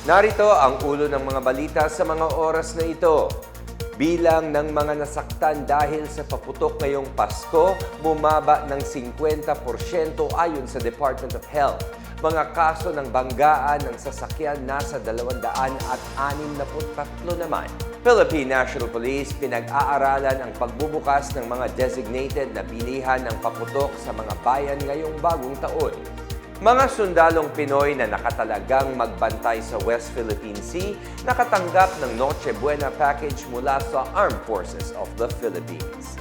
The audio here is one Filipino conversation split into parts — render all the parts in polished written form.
Narito ang ulo ng mga balita sa mga oras na ito. Bilang ng mga nasaktan dahil sa paputok ngayong Pasko, bumaba ng 50% ayon sa Department of Health. Mga kaso ng banggaan ng sasakyan nasa 263 naman. Philippine National Police pinag-aaralan ang pagbubukas ng mga designated na bilihan ng paputok sa mga bayan ngayong bagong taon. Mga sundalong Pinoy na nakatalagang magbantay sa West Philippine Sea nakatanggap ng Noche Buena package mula sa Armed Forces of the Philippines.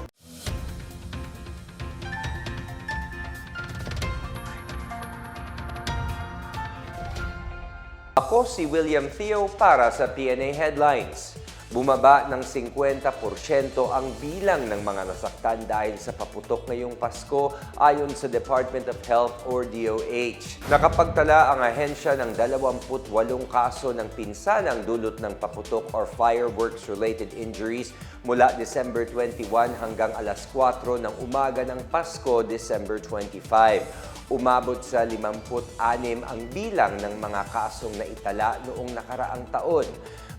Ako si William Theo para sa PNA Headlines. Bumaba ng 50% ang bilang ng mga nasaktan dahil sa paputok ngayong Pasko ayon sa Department of Health or DOH. Nakapagtala ang ahensya ng 28 kaso ng pinsalang dulot ng paputok or fireworks-related injuries mula December 21 hanggang alas 4 ng umaga ng Pasko, December 25. Umabot sa 56 ang bilang ng mga kasong naitala noong nakaraang taon.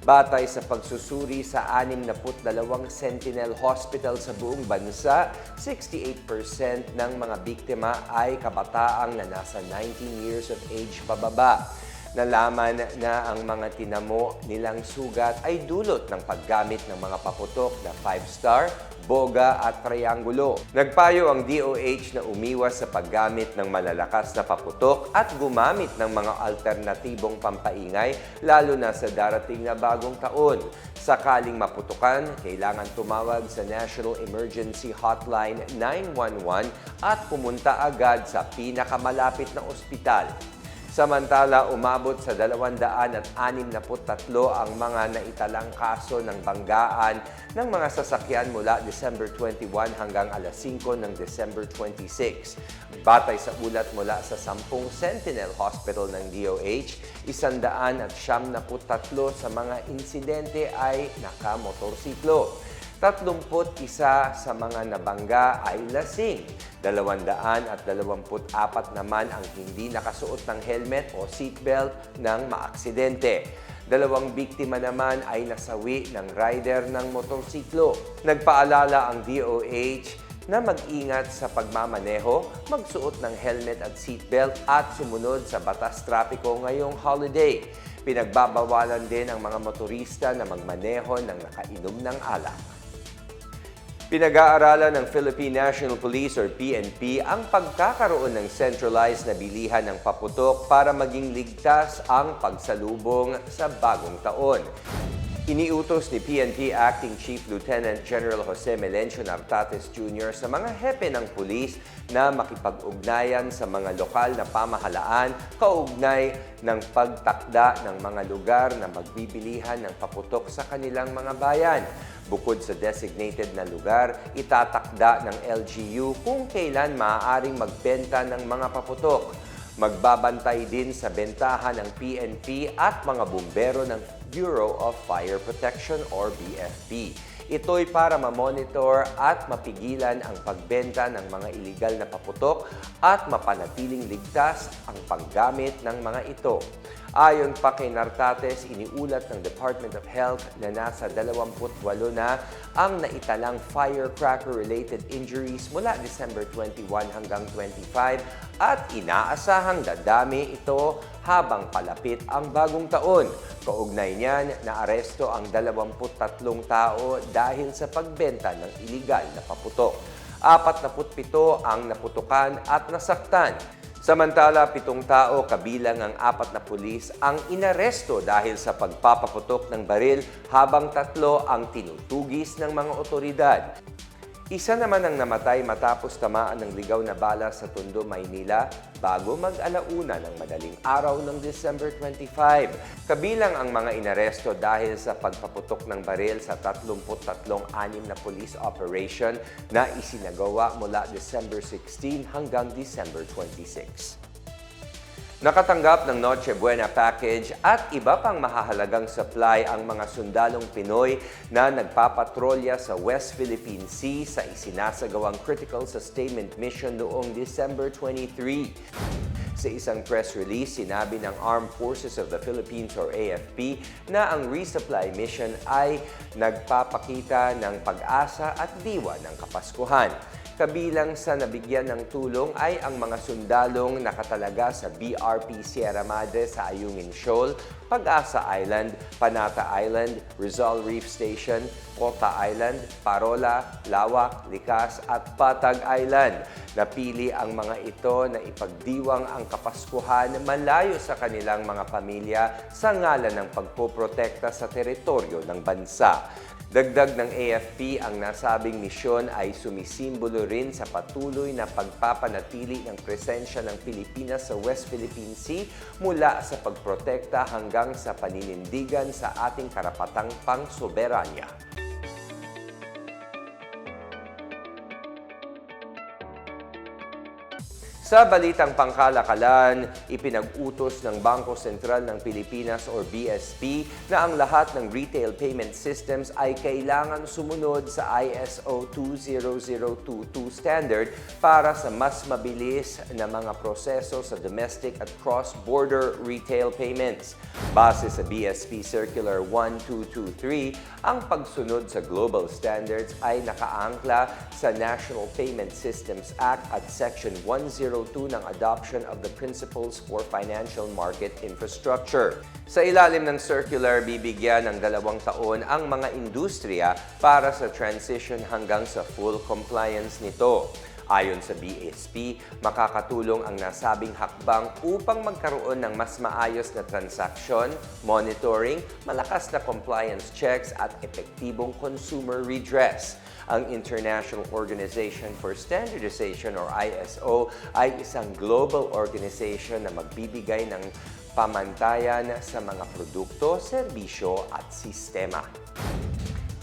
Batay sa pagsusuri sa 62 Sentinel Hospital sa buong bansa, 68% ng mga biktima ay kabataang na nasa 19 years of age pababa. Nalaman na ang mga tinamo nilang sugat ay dulot ng paggamit ng mga paputok na 5-star, boga at triangulo. Nagpayo ang DOH na umiwas sa paggamit ng malalakas na paputok at gumamit ng mga alternatibong pampaingay lalo na sa darating na bagong taon. Sakaling maputukan, kailangan tumawag sa National Emergency Hotline 911 at pumunta agad sa pinakamalapit na ospital. Samantala, umabot sa 263 ang mga naitalang kaso ng banggaan ng mga sasakyan mula December 21 hanggang alas 5 ng December 26. Batay sa ulat mula sa 10 Sentinel Hospital ng DOH, 173 sa mga insidente ay nakamotorsiklo. 31 sa mga nabangga ay lasing. 224 naman ang hindi nakasuot ng helmet o seatbelt ng maaksidente. 2 biktima naman ay nasawi ng rider ng motorsiklo. Nagpaalala ang DOH na mag-ingat sa pagmamaneho, magsuot ng helmet at seatbelt at sumunod sa batas trapiko ngayong holiday. Pinagbabawalan din ang mga motorista na magmaneho ng nakainom ng alak. Pinag-aaralan ng Philippine National Police or PNP ang pagkakaroon ng centralized na bilihan ng paputok para maging ligtas ang pagsalubong sa bagong taon. Iniutos ni PNP Acting Chief Lieutenant General Jose Melencio Nartates Jr. sa mga hepe ng pulis na makipag-ugnayan sa mga lokal na pamahalaan kaugnay ng pagtakda ng mga lugar na magbibilihan ng paputok sa kanilang mga bayan. Bukod sa designated na lugar, itatakda ng LGU kung kailan maaaring magbenta ng mga paputok. Magbabantay din sa bentahan ng PNP at mga bumbero ng Bureau of Fire Protection or BFP. Ito'y para ma-monitor at mapigilan ang pagbenta ng mga iligal na paputok at mapanatiling ligtas ang paggamit ng mga ito. Ayon pa kay Nartates, iniulat ng Department of Health na nasa 28 na ang naitalang firecracker-related injuries mula December 21 hanggang 25 at inaasahang dadami ito habang palapit ang bagong taon. Kaugnay niyan, naaresto ang 23 tao dahil sa pagbenta ng iligal na paputok. 47 ang naputukan at nasaktan. Samantala, 7 tao kabilang ang 4 na pulis ang inaresto dahil sa pagpapaputok ng baril habang 3 ang tinutugis ng mga otoridad. Isa naman ang namatay matapos tamaan ng ligaw na bala sa Tondo, Maynila bago mag-alauna ng madaling araw ng December 25. Kabilang ang mga inaresto dahil sa pagpaputok ng baril sa 33-6 na police operation na isinagawa mula December 16 hanggang December 26. Nakatanggap ng Noche Buena package at iba pang mahahalagang supply ang mga sundalong Pinoy na nagpapatrolya sa West Philippine Sea sa isinasagawang Critical Sustainment Mission noong December 23. Sa isang press release, sinabi ng Armed Forces of the Philippines or AFP na ang resupply mission ay nagpapakita ng pag-asa at diwa ng Kapaskuhan. Kabilang sa nabigyan ng tulong ay ang mga sundalong nakatalaga sa BRP Sierra Madre sa Ayungin Shoal, Pag-asa Island, Panata Island, Rizal Reef Station, Kota Island, Parola, Lawak, Likas at Patag Island. Napili ang mga ito na ipagdiwang ang Kapaskuhan malayo sa kanilang mga pamilya sa ngalan ng pagpoprotekta sa teritoryo ng bansa. Dagdag ng AFP, ang nasabing misyon ay sumisimbolo rin sa patuloy na pagpapanatili ng presensya ng Pilipinas sa West Philippine Sea mula sa pagprotekta hanggang sa paninindigan sa ating karapatang pangsoberanya. Sa balitang pangkalakalan, ipinag-utos ng Bangko Sentral ng Pilipinas or BSP na ang lahat ng retail payment systems ay kailangan sumunod sa ISO 20022 standard para sa mas mabilis na mga proseso sa domestic at cross-border retail payments. Base sa BSP Circular 1223, ang pagsunod sa global standards ay nakaangkla sa National Payment Systems Act at Section 102 ng Adoption of the Principles for Financial Market Infrastructure. Sa ilalim ng circular, bibigyan ng 2 taon ang mga industriya para sa transition hanggang sa full compliance nito. Ayon sa BSP, makakatulong ang nasabing hakbang upang magkaroon ng mas maayos na transaksyon, monitoring, malakas na compliance checks at epektibong consumer redress. Ang International Organization for Standardization or ISO ay isang global organization na magbibigay ng pamantayan sa mga produkto, serbisyo at sistema.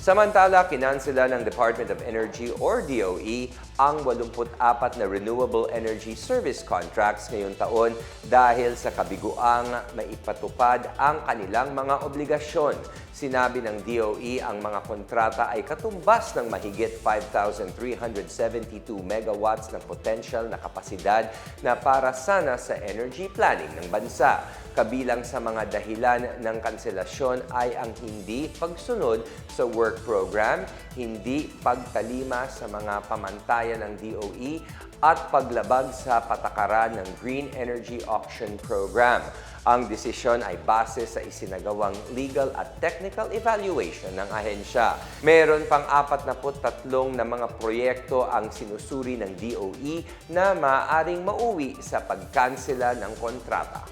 Samantala, kinansela ng Department of Energy or DOE ang 84 na renewable energy service contracts ngayong taon dahil sa kabiguang maipatupad ang kanilang mga obligasyon. Sinabi ng DOE ang mga kontrata ay katumbas ng mahigit 5,372 megawatts ng potential na kapasidad na para sana sa energy planning ng bansa. Kabilang sa mga dahilan ng kanselasyon ay ang hindi pagsunod sa work program, hindi pagtalima sa mga pamantayan ng DOE at paglabag sa patakaran ng Green Energy Auction Program. Ang desisyon ay base sa isinagawang legal at technical evaluation ng ahensya. Meron pang 43 na mga proyekto ang sinusuri ng DOE na maaaring mauwi sa pagkansela ng kontrata.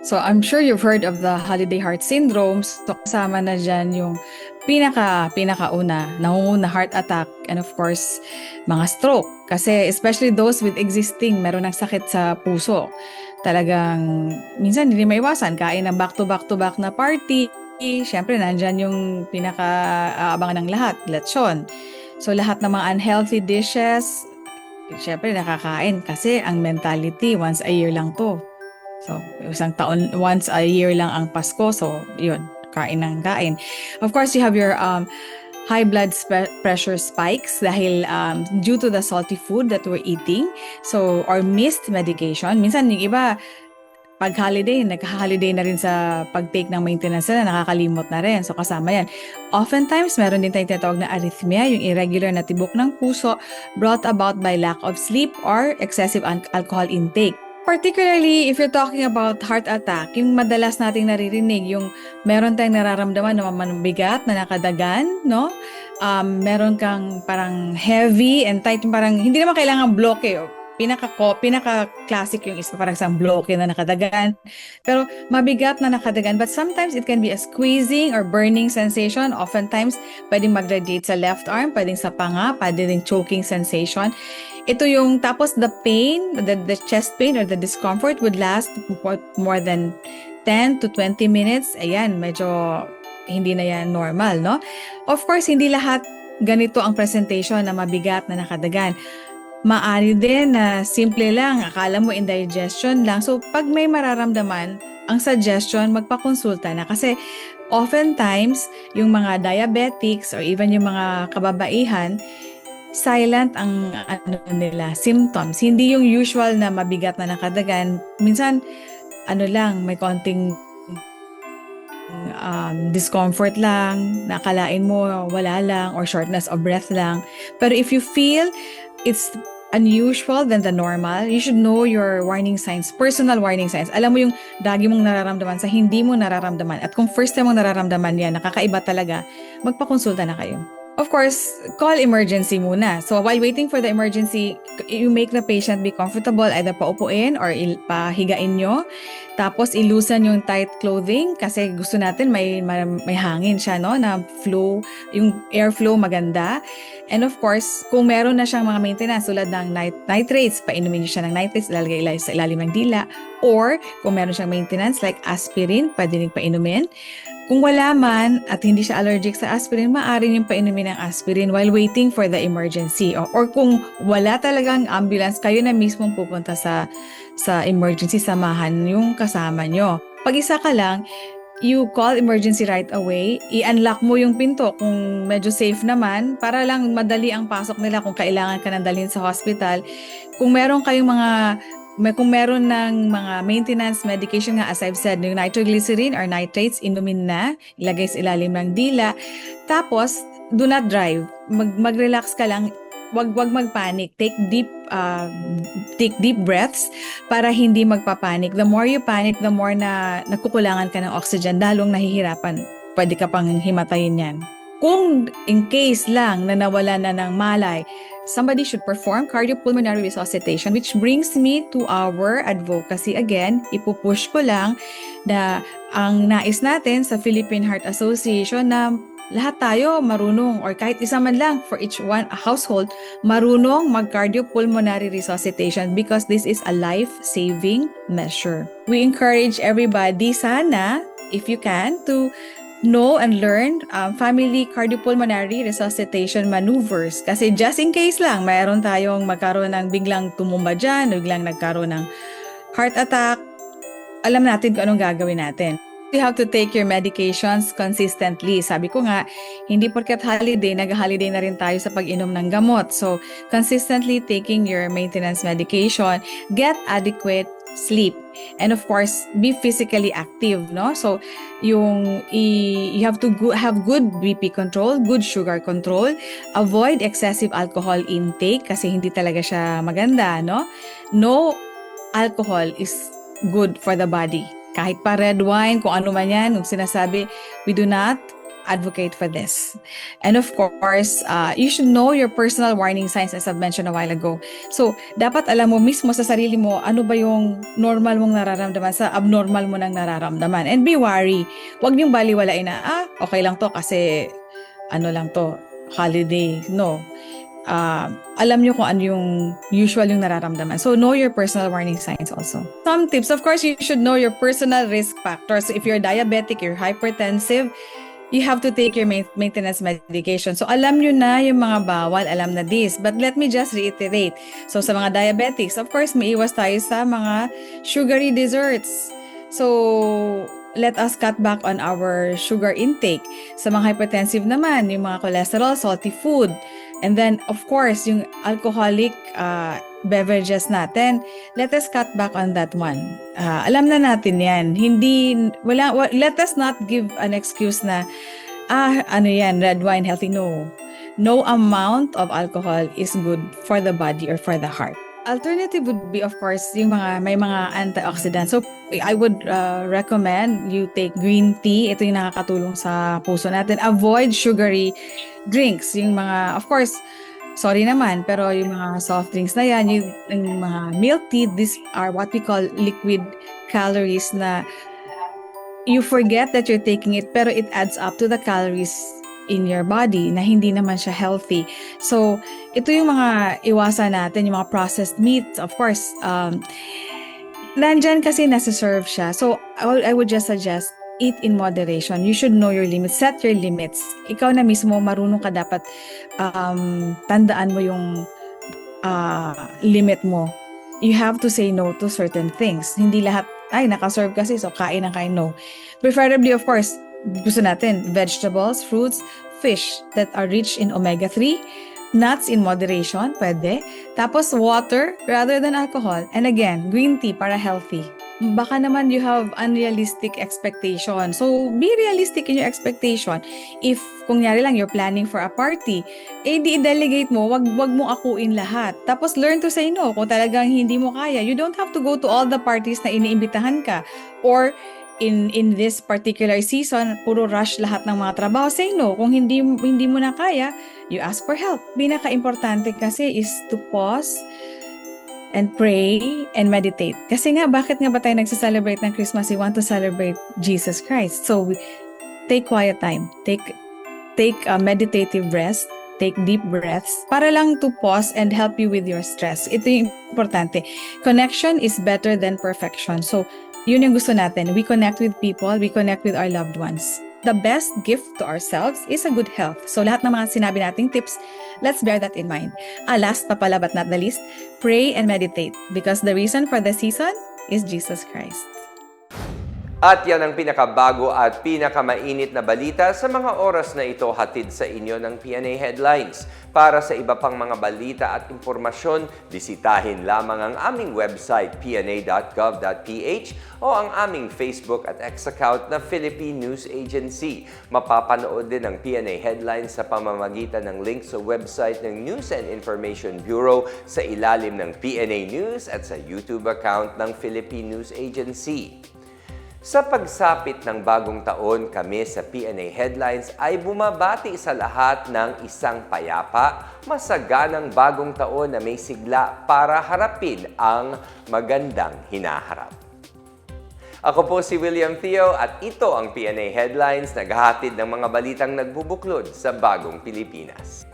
So I'm sure you've heard of the holiday heart syndrome. So kasama na dyan yung pinakauna, nangunguna heart attack and of course, mga stroke. Kasi especially those with existing, meron ng sakit sa puso. Talagang minsan hindi maiwasan, kain ng back-to-back na party. Siyempre, nandyan yung pinaka-aabangan ng lahat, lechon. So lahat ng mga unhealthy dishes, siyempre nakakain kasi ang mentality, once a year lang to. So, isang taon, once a year lang ang Pasko. So, yun, kain ng kain. Of course, you have your high blood pressure spikes dahil due to the salty food that we're eating. So, or missed medication. Minsan, yung iba, pag holiday, nagka-holiday na rin sa pag-take ng maintenance na nakakalimot na rin. So, kasama yan. Oftentimes, meron din tayong tinatawag na arrhythmia, yung irregular na tibok ng puso brought about by lack of sleep or excessive alcohol intake. Particularly, if you're talking about heart attack, yung madalas nating naririnig, yung meron tayong nararamdaman na mabigat, na nakadagan, no? Meron kang parang heavy and tight, parang hindi naman kailangan bloke. Pinaka-classic yung isa, parang isang bloke na nakadagan. Pero mabigat na nakadagan. But sometimes it can be a squeezing or burning sensation. Oftentimes, pwedeng mag-radiate sa left arm, pwedeng sa panga, pwedeng choking sensation. Ito yung, tapos the pain, the chest pain or the discomfort would last more than 10 to 20 minutes. Ayan, medyo hindi na yan normal, no? Of course, hindi lahat ganito ang presentation na mabigat na nakadagan. Maari din na simple lang, akala mo indigestion lang. So, pag may mararamdaman, ang suggestion, magpakonsulta na. Kasi oftentimes, yung mga diabetics or even yung mga kababaihan, silent ang ano nila, symptoms. Hindi yung usual na mabigat na nakadagan. Minsan, ano lang, may konting discomfort lang, nakalain mo wala lang, or shortness of breath lang. Pero if you feel it's unusual than the normal, you should know your warning signs, personal warning signs. Alam mo yung lagi mong nararamdaman sa hindi mo nararamdaman. At kung first time mong nararamdaman yan, nakakaiba talaga, magpakonsulta na kayo. Of course, call emergency muna. So while waiting for the emergency, you make the patient be comfortable, either paupuin or pahigain nyo. Tapos ilusan yung tight clothing kasi gusto natin may hangin siya, no, na flow, yung airflow maganda. And of course, kung meron na siyang mga maintenance tulad ng nitrates, painumin niyo siya ng nitrates, ilalagay sa ilalim ng dila. Or kung meron siyang maintenance like aspirin, pwede rin painumin. Kung wala man at hindi siya allergic sa aspirin, maaari niyong painumin ng aspirin while waiting for the emergency. Or kung wala talagang ambulance, kayo na mismong pupunta sa emergency, samahan yung kasama nyo. Pag isa ka lang, you call emergency right away, i-unlock mo yung pinto kung medyo safe naman, para lang madali ang pasok nila kung kailangan ka nang dalhin sa hospital. Kung meron kayong kung meron ng mga maintenance medication nga, as I've said, yung nitroglycerin or nitrates, inumin na, ilagay sa ilalim ng dila. Tapos, do not drive. Mag-relax ka lang. Wag magpanic. Take deep breaths para hindi magpapanik. The more you panic, the more na nagkukulangan ka ng oxygen, lalong nahihirapan. Pwede ka pang himatayin yan. Kung in case lang na nawala na ng malay, somebody should perform cardiopulmonary resuscitation, which brings me to our advocacy again. Ipupush ko lang na ang nais natin sa Philippine Heart Association na lahat tayo marunong, or kahit isa man lang for each one household, marunong mag-cardiopulmonary resuscitation because this is a life-saving measure. We encourage everybody sana, if you can, to know and learn family cardiopulmonary resuscitation maneuvers. Kasi just in case lang, mayroon tayong magkaroon ng biglang tumumba dyan, biglang nagkaroon ng heart attack, alam natin kung anong gagawin natin. You have to take your medications consistently. Sabi ko nga, hindi porket holiday, nag-holiday na rin tayo sa pag-inom ng gamot. So, consistently taking your maintenance medication, get adequate sleep, and of course, be physically active, no? So, you have to have good BP control, good sugar control, avoid excessive alcohol intake kasi hindi talaga siya maganda, no? No alcohol is good for the body. Kahit pa red wine, kung ano man yan, yung sinasabi, we do not advocate for this. And of course, you should know your personal warning signs, as I've mentioned a while ago. So, dapat alam mo mismo sa sarili mo, ano ba yung normal mong nararamdaman sa abnormal mo nang nararamdaman. And be wary. Huwag niyong baliwalain na, okay lang to kasi ano lang to, holiday. No. Alam nyo kung ano yung usual yung nararamdaman. So, know your personal warning signs also. Some tips, of course, you should know your personal risk factors. So, if you're diabetic, you're hypertensive, you have to take your maintenance medication. So, alam nyo na yung mga bawal, alam na this. But let me just reiterate. So, sa mga diabetics, of course, maiwas tayo sa mga sugary desserts. So, let us cut back on our sugar intake. Sa mga hypertensive naman, yung mga cholesterol, salty food. And then, of course, yung alcoholic beverages natin, let us cut back on that one. Alam na natin yan. Let us not give an excuse na, ano yan, red wine, healthy. No. No amount of alcohol is good for the body or for the heart. Alternative would be, of course, may mga antioxidants. So, I would recommend you take green tea. Ito yung nakakatulong sa puso natin. Avoid sugary drinks. Yung mga, of course, sorry naman, pero yung mga soft drinks na yan, yung mga milk tea, these are what we call liquid calories na you forget that you're taking it, pero it adds up to the calories in your body na hindi naman siya healthy. So, ito yung mga iwasan natin, yung mga processed meats, of course. Nandyan kasi nasa-serve siya. So, I would just suggest, eat in moderation. You should know your limits. Set your limits. Ikaw na mismo, marunong ka dapat tandaan mo yung limit mo. You have to say no to certain things. Hindi lahat, ay, nakaserve kasi, so kain ng kain, no. Preferably, of course, gusto natin, vegetables, fruits, fish that are rich in omega-3, nuts in moderation, pwede. Tapos water rather than alcohol. And again, green tea para healthy. Baka naman you have unrealistic expectation. So, be realistic in your expectation. If, kunyari lang, you're planning for a party, di-delegate mo, wag mo akuin lahat. Tapos, learn to say no. Kung talagang hindi mo kaya, you don't have to go to all the parties na iniimbitahan ka. Or, in this particular season, puro rush lahat ng mga trabaho. Say no. Kung hindi mo na kaya, you ask for help. Pinaka-importante kasi is to pause and pray and meditate. Kasi nga, bakit nga ba tayo nagsa-celebrate ng Christmas? We want to celebrate Jesus Christ. So, take quiet time. Take a meditative rest. Take deep breaths para lang to pause and help you with your stress. Ito yung importante. Connection is better than perfection. So, yun yung gusto natin. We connect with people. We connect with our loved ones. The best gift to ourselves is a good health. So, lahat ng mga sinabi nating tips, let's bear that in mind. Last pa pala but not the least, pray and meditate because the reason for the season is Jesus Christ. At yan ang pinakabago at pinakamainit na balita sa mga oras na ito hatid sa inyo ng PNA Headlines. Para sa iba pang mga balita at impormasyon, bisitahin lamang ang aming website pna.gov.ph o ang aming Facebook at X account na Philippine News Agency. Mapapanood din ang PNA Headlines sa pamamagitan ng link sa website ng News and Information Bureau sa ilalim ng PNA News at sa YouTube account ng Philippine News Agency. Sa pagsapit ng bagong taon, kami sa PNA Headlines ay bumabati sa lahat ng isang payapa, masaganang bagong taon na may sigla para harapin ang magandang hinaharap. Ako po si William Theo at ito ang PNA Headlines, naghahatid ng mga balitang nagbubuklod sa bagong Pilipinas.